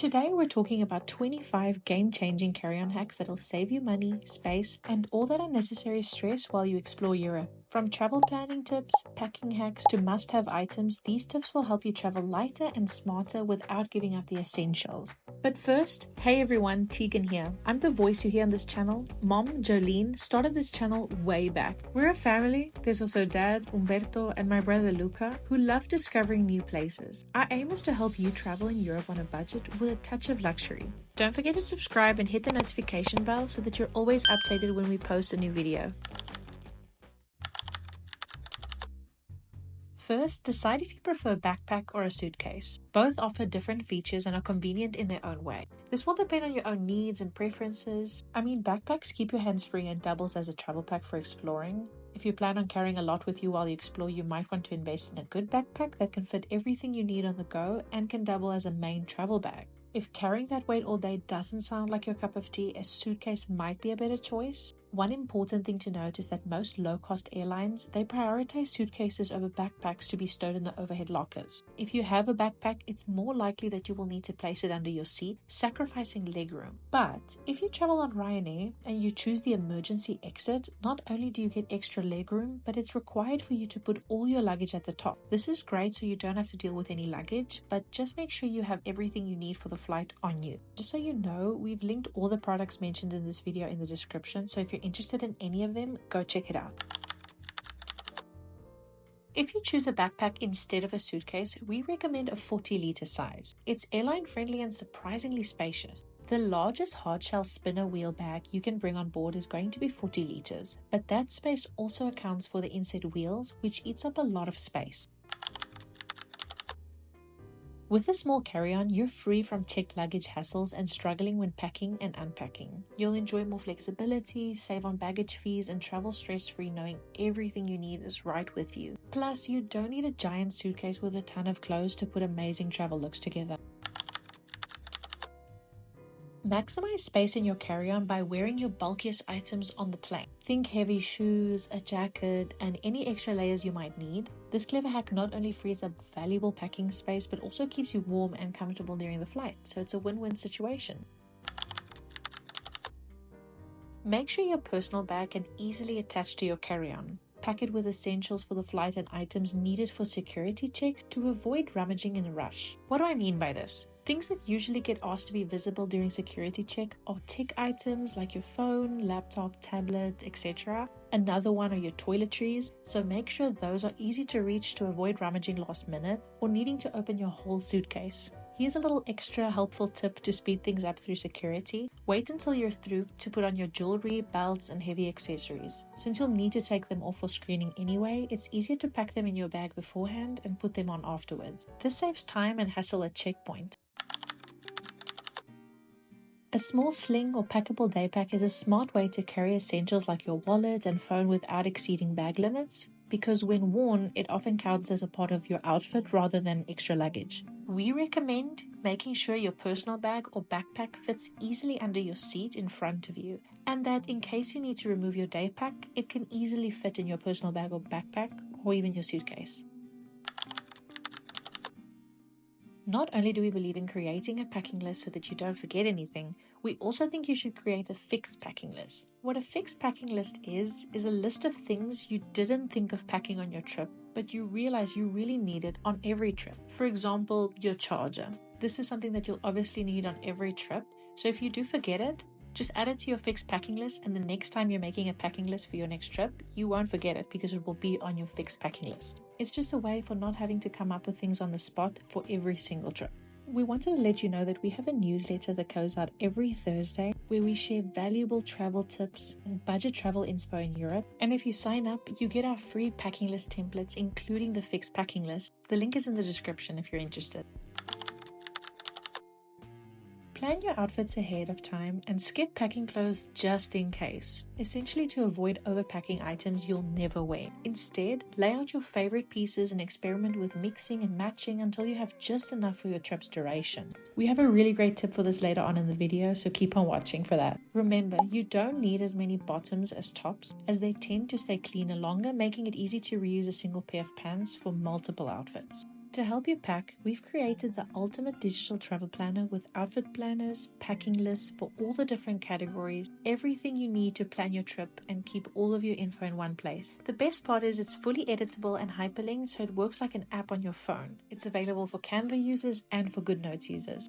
Today we're talking about 25 game-changing carry-on hacks that'll save you money, space, and all that unnecessary stress while you explore Europe. From travel planning tips, packing hacks, to must-have items, these tips will help you travel lighter and smarter without giving up the essentials. But first, hey everyone, Teagan here. I'm the voice you hear on this channel. Mom, Johlene, started this channel way back. We're a family. There's also Dad, Umberto, and my brother Luca, who love discovering new places. Our aim is to help you travel in Europe on a budget with a touch of luxury. Don't forget to subscribe and hit the notification bell so that you're always updated when we post a new video. First, decide if you prefer a backpack or a suitcase. Both offer different features and are convenient in their own way. This will depend on your own needs and preferences. Backpacks keep your hands free and doubles as a travel pack for exploring. If you plan on carrying a lot with you while you explore, you might want to invest in a good backpack that can fit everything you need on the go and can double as a main travel bag. If carrying that weight all day doesn't sound like your cup of tea, a suitcase might be a better choice. One important thing to note is that most low-cost airlines, they prioritize suitcases over backpacks to be stowed in the overhead lockers. If you have a backpack, it's more likely that you will need to place it under your seat, sacrificing legroom. But if you travel on Ryanair and you choose the emergency exit, not only do you get extra legroom, but it's required for you to put all your luggage at the top. This is great so you don't have to deal with any luggage, but just make sure you have everything you need for the flight on you. Just so you know, we've linked all the products mentioned in this video in the description, so if you're interested in any of them, go check it out. If you choose a backpack instead of a suitcase, we recommend a 40-liter size. It's airline friendly and surprisingly spacious. The largest hardshell spinner wheel bag you can bring on board is going to be 40 liters, but that space also accounts for the inset wheels, which eats up a lot of space. With a small carry-on, you're free from checked luggage hassles and struggling when packing and unpacking. You'll enjoy more flexibility, save on baggage fees, and travel stress-free knowing everything you need is right with you. Plus, you don't need a giant suitcase with a ton of clothes to put amazing travel looks together. Maximize space in your carry-on by wearing your bulkiest items on the plane. Think heavy shoes, a jacket, and any extra layers you might need. This clever hack not only frees up valuable packing space, but also keeps you warm and comfortable during the flight, so it's a win-win situation. Make sure your personal bag can easily attach to your carry-on. Pack it with essentials for the flight and items needed for security checks to avoid rummaging in a rush. What do I mean by this? Things that usually get asked to be visible during security check are tech items like your phone, laptop, tablet, etc. Another one are your toiletries, so make sure those are easy to reach to avoid rummaging last minute or needing to open your whole suitcase. Here's a little extra helpful tip to speed things up through security. Wait until you're through to put on your jewelry, belts, and heavy accessories. Since you'll need to take them off for screening anyway, it's easier to pack them in your bag beforehand and put them on afterwards. This saves time and hassle at checkpoint. A small sling or packable day pack is a smart way to carry essentials like your wallet and phone without exceeding bag limits, because when worn, it often counts as a part of your outfit rather than extra luggage. We recommend making sure your personal bag or backpack fits easily under your seat in front of you, and that in case you need to remove your day pack, it can easily fit in your personal bag or backpack, or even your suitcase. Not only do we believe in creating a packing list so that you don't forget anything, we also think you should create a fixed packing list. What a fixed packing list is a list of things you didn't think of packing on your trip, but you realize you really need it on every trip. For example, your charger. This is something that you'll obviously need on every trip, so if you do forget it, just add it to your fixed packing list, and the next time you're making a packing list for your next trip, you won't forget it because it will be on your fixed packing list. It's just a way for not having to come up with things on the spot for every single trip. We wanted to let you know that we have a newsletter that goes out every Thursday where we share valuable travel tips and budget travel inspo in Europe. And if you sign up, you get our free packing list templates, including the fixed packing list. The link is in the description if you're interested. Plan your outfits ahead of time and skip packing clothes just in case, essentially to avoid overpacking items you'll never wear. Instead, lay out your favorite pieces and experiment with mixing and matching until you have just enough for your trip's duration. We have a really great tip for this later on in the video, so keep on watching for that. Remember, you don't need as many bottoms as tops, as they tend to stay cleaner longer, making it easy to reuse a single pair of pants for multiple outfits. To help you pack, we've created the ultimate digital travel planner with outfit planners, packing lists for all the different categories, everything you need to plan your trip and keep all of your info in one place. The best part is it's fully editable and hyperlinked, so it works like an app on your phone. It's available for Canva users and for GoodNotes users.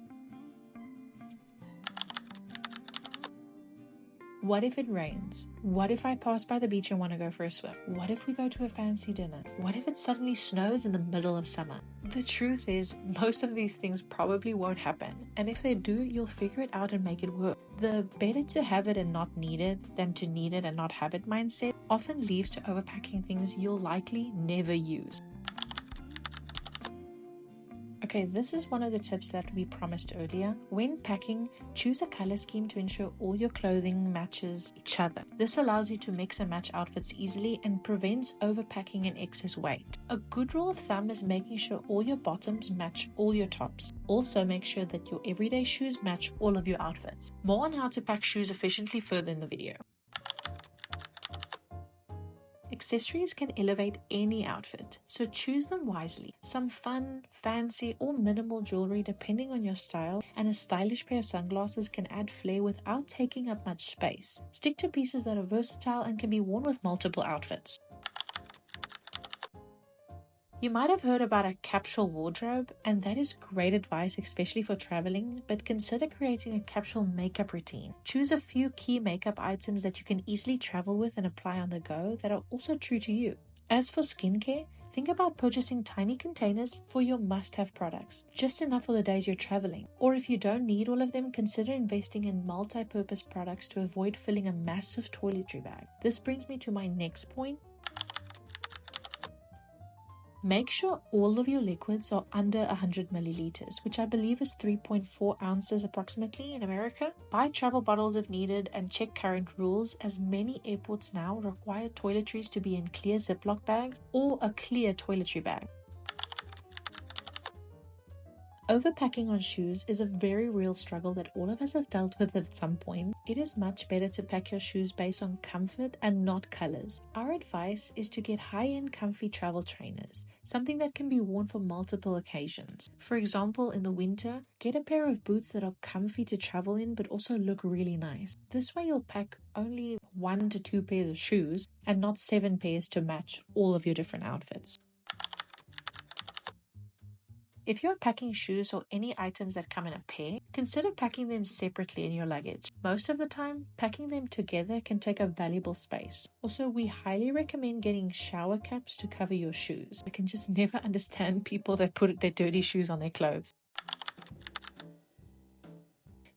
What if it rains? What if I pass by the beach and want to go for a swim? What if we go to a fancy dinner? What if it suddenly snows in the middle of summer? The truth is, most of these things probably won't happen. And if they do, you'll figure it out and make it work. The better to have it and not need it than to need it and not have it mindset often leads to overpacking things you'll likely never use. Okay, this is one of the tips that we promised earlier. When packing, choose a color scheme to ensure all your clothing matches each other. This allows you to mix and match outfits easily and prevents overpacking and excess weight. A good rule of thumb is making sure all your bottoms match all your tops. Also, make sure that your everyday shoes match all of your outfits. More on how to pack shoes efficiently further in the video. Accessories can elevate any outfit, so choose them wisely. Some fun, fancy, or minimal jewelry depending on your style, and a stylish pair of sunglasses can add flair without taking up much space. Stick to pieces that are versatile and can be worn with multiple outfits. You might have heard about a capsule wardrobe, and that is great advice, especially for traveling, but consider creating a capsule makeup routine. Choose a few key makeup items that you can easily travel with and apply on the go that are also true to you. As for skincare, think about purchasing tiny containers for your must-have products, just enough for the days you're traveling. Or if you don't need all of them, consider investing in multi-purpose products to avoid filling a massive toiletry bag. This brings me to my next point. Make sure all of your liquids are under 100 milliliters, which I believe is 3.4 ounces approximately in America. Buy travel bottles if needed and check current rules, as many airports now require toiletries to be in clear Ziploc bags or a clear toiletry bag. Overpacking on shoes is a very real struggle that all of us have dealt with at some point. It is much better to pack your shoes based on comfort and not colors. Our advice is to get high-end comfy travel trainers, something that can be worn for multiple occasions. For example, in the winter, get a pair of boots that are comfy to travel in but also look really nice. This way you'll pack only 1 to 2 pairs of shoes and not 7 pairs to match all of your different outfits. If you're packing shoes or any items that come in a pair, consider packing them separately in your luggage. Most of the time, packing them together can take up valuable space. Also, we highly recommend getting shower caps to cover your shoes. I can just never understand people that put their dirty shoes on their clothes.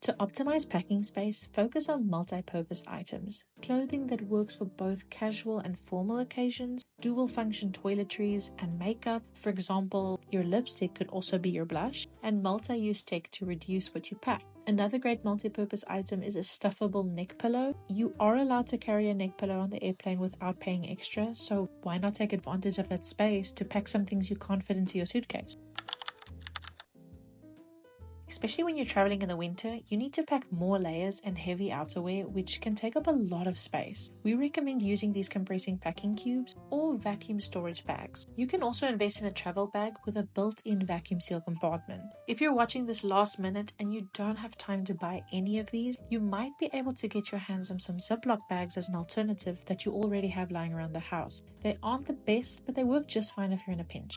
To optimize packing space, focus on multi-purpose items. Clothing that works for both casual and formal occasions, dual-function toiletries, and makeup. For example, your lipstick could also be your blush, and multi-use tech to reduce what you pack. Another great multi-purpose item is a stuffable neck pillow. You are allowed to carry a neck pillow on the airplane without paying extra, so why not take advantage of that space to pack some things you can't fit into your suitcase? Especially when you're traveling in the winter, you need to pack more layers and heavy outerwear, which can take up a lot of space. We recommend using these compressing packing cubes or vacuum storage bags. You can also invest in a travel bag with a built-in vacuum seal compartment. If you're watching this last minute and you don't have time to buy any of these, you might be able to get your hands on some Ziploc bags as an alternative that you already have lying around the house. They aren't the best, but they work just fine if you're in a pinch.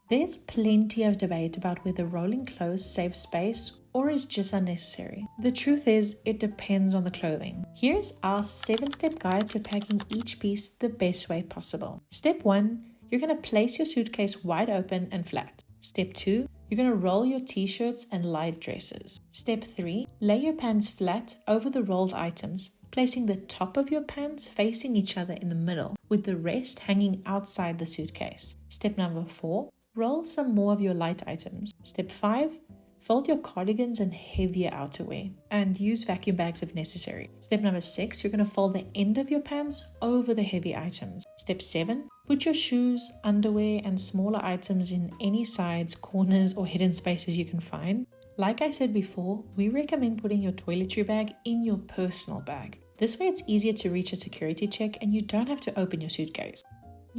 There's plenty of debate about whether rolling clothes saves space or is just unnecessary. The truth is, it depends on the clothing. Here's our 7-step guide to packing each piece the best way possible. Step 1, you're going to place your suitcase wide open and flat. Step 2, you're going to roll your t-shirts and light dresses. Step 3, lay your pants flat over the rolled items, placing the top of your pants facing each other in the middle, with the rest hanging outside the suitcase. Step number 4, roll some more of your light items. Step 5, fold your cardigans and heavier outerwear and use vacuum bags if necessary. Step number 6, you're going to fold the end of your pants over the heavy items. Step 7, put your shoes, underwear, and smaller items in any sides, corners, or hidden spaces you can find. Like I said before, we recommend putting your toiletry bag in your personal bag. This way it's easier to reach a security check and you don't have to open your suitcase.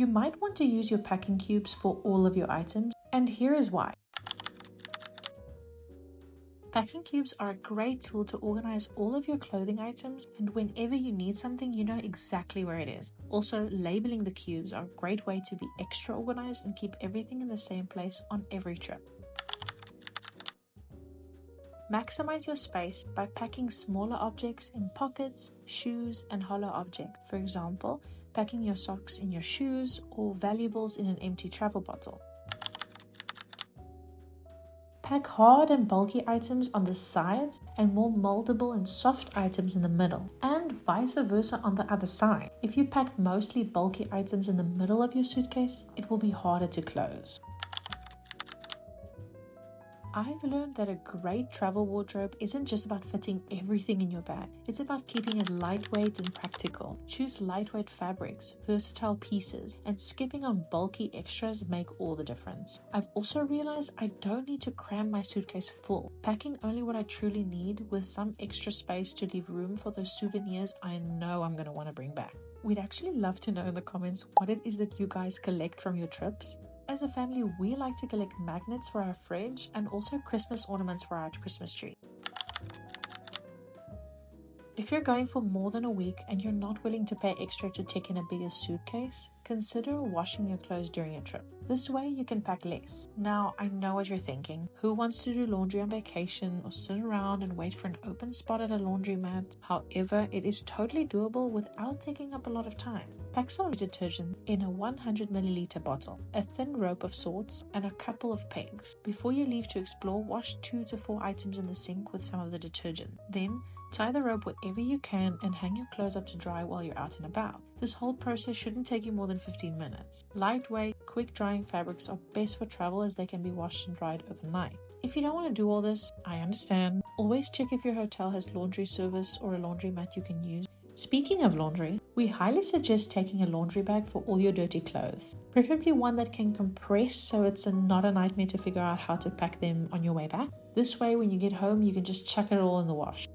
You might want to use your packing cubes for all of your items, and here is why. Packing cubes are a great tool to organize all of your clothing items, and whenever you need something, you know exactly where it is. Also, labeling the cubes are a great way to be extra organized and keep everything in the same place on every trip. Maximize your space by packing smaller objects in pockets, shoes, and hollow objects. For example, packing your socks in your shoes or valuables in an empty travel bottle. Pack hard and bulky items on the sides and more moldable and soft items in the middle, and vice versa on the other side. If you pack mostly bulky items in the middle of your suitcase, it will be harder to close. I've learned that a great travel wardrobe isn't just about fitting everything in your bag. It's about keeping it lightweight and practical. Choose lightweight fabrics, versatile pieces, and skipping on bulky extras make all the difference. I've also realized I don't need to cram my suitcase full. Packing only what I truly need with some extra space to leave room for those souvenirs I know I'm going to want to bring back. We'd actually love to know in the comments what it is that you guys collect from your trips. As a family, we like to collect magnets for our fridge and also Christmas ornaments for our Christmas tree. If you're going for more than a week and you're not willing to pay extra to take in a bigger suitcase, consider washing your clothes during your trip. This way you can pack less. Now, I know what you're thinking. Who wants to do laundry on vacation or sit around and wait for an open spot at a laundromat? However, it is totally doable without taking up a lot of time. Pack some detergent in a 100 milliliter bottle, a thin rope of sorts, and a couple of pegs. Before you leave to explore, wash 2 to 4 items in the sink with some of the detergent. Then, tie the rope wherever you can and hang your clothes up to dry while you're out and about. This whole process shouldn't take you more than 15 minutes. Lightweight, quick drying fabrics are best for travel as they can be washed and dried overnight. If you don't want to do all this, I understand. Always check if your hotel has laundry service or a laundromat you can use. Speaking of laundry, we highly suggest taking a laundry bag for all your dirty clothes, preferably one that can compress so it's not a nightmare to figure out how to pack them on your way back. This way, when you get home, you can just chuck it all in the wash.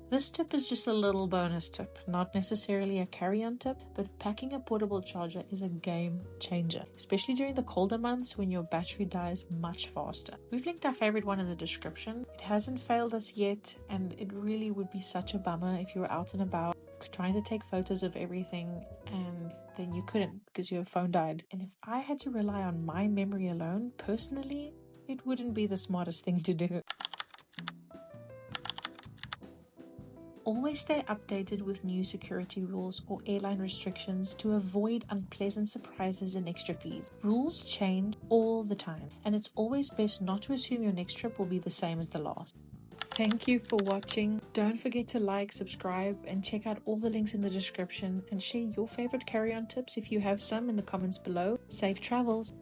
This tip is just a little bonus tip, not necessarily a carry-on tip, but packing a portable charger is a game changer, especially during the colder months when your battery dies much faster. We've linked our favorite one in the description. It hasn't failed us yet, and it really would be such a bummer if you were out and about trying to take photos of everything and then you couldn't because your phone died. And if I had to rely on my memory alone, personally, it wouldn't be the smartest thing to do. Always stay updated with new security rules or airline restrictions to avoid unpleasant surprises and extra fees. Rules change all the time, and it's always best not to assume your next trip will be the same as the last. Thank you for watching. Don't forget to like, subscribe, and check out all the links in the description, and share your favorite carry-on tips if you have some in the comments below. Safe travels!